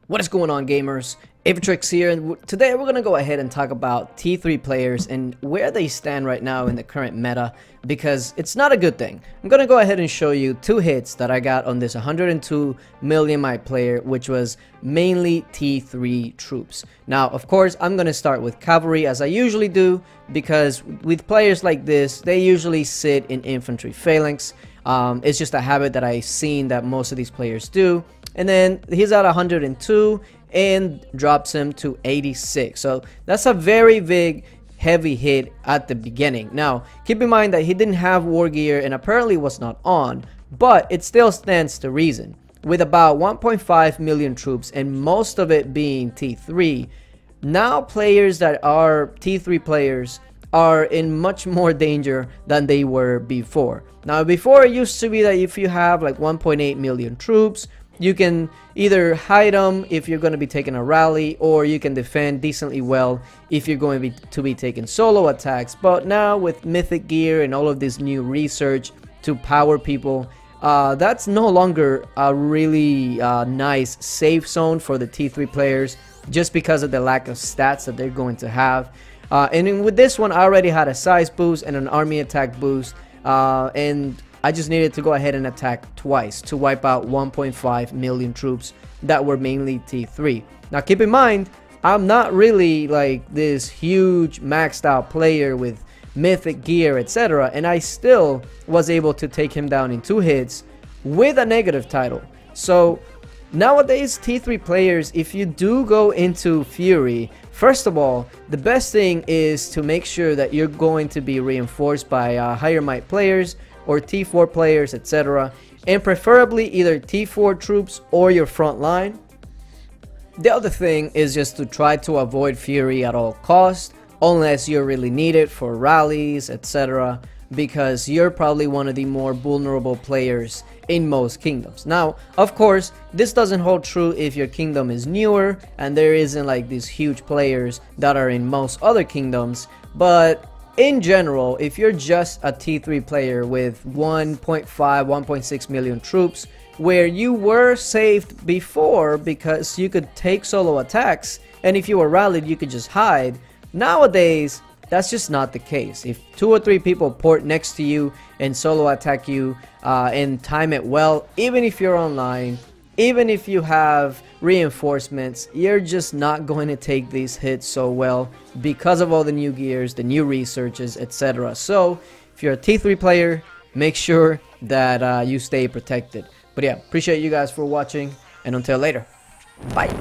What is going on, gamers? Aevatrex here, and today we're going to go ahead and talk about T3 players and where they stand right now in the current meta, because it's not a good thing. I'm going to go ahead and show you two hits that I got on this 102 million my player, which was mainly T3 troops. Now, of course, I'm going to start with cavalry as I usually do, because with players like this, they usually sit in infantry phalanx. It's just a habit that I've seen that most of these players do. And then he's at 102 and drops him to 86. So that's a very big heavy hit at the beginning. Now keep in mind that he didn't have war gear and apparently was not on, but it still stands to reason. With about 1.5 million troops and most of it being T3, now players that are T3 players are in much more danger than they were before. Now before, it used to be that if you have like 1.8 million troops, you can either hide them if you're going to be taking a rally, or you can defend decently well if you're going to be taking solo attacks. But now with mythic gear and all of this new research to power people, that's no longer a really nice safe zone for the T3 players, just because of the lack of stats that they're going to have. And with this one, I already had a size boost and an army attack boost, and I just needed to go ahead and attack twice to wipe out 1.5 million troops that were mainly T3. Now keep in mind, I'm not really like this huge maxed out player with mythic gear, etc., and I still was able to take him down in 2 hits with a negative title. So nowadays, T3 players, if you do go into Fury, first of all, the best thing is to make sure that you're going to be reinforced by higher might players or T4 players, etc., and preferably either T4 troops or your front line. The other thing is just to try to avoid Fury at all costs, unless you really need it for rallies, etc., because you're probably one of the more vulnerable players in most kingdoms. Now, of course, this doesn't hold true if your kingdom is newer and there isn't like these huge players that are in most other kingdoms, but in general, if you're just a T3 player with 1.5, 1.6 million troops, where you were saved before because you could take solo attacks, and if you were rallied, you could just hide, nowadays, that's just not the case. If 2 or 3 people port next to you and solo attack you and time it well, even if you're online, even if you have reinforcements, you're just not going to take these hits so well because of all the new gears, the new researches, etc. So if you're a T3 player, make sure that you stay protected. But yeah, appreciate you guys for watching, and until later, bye.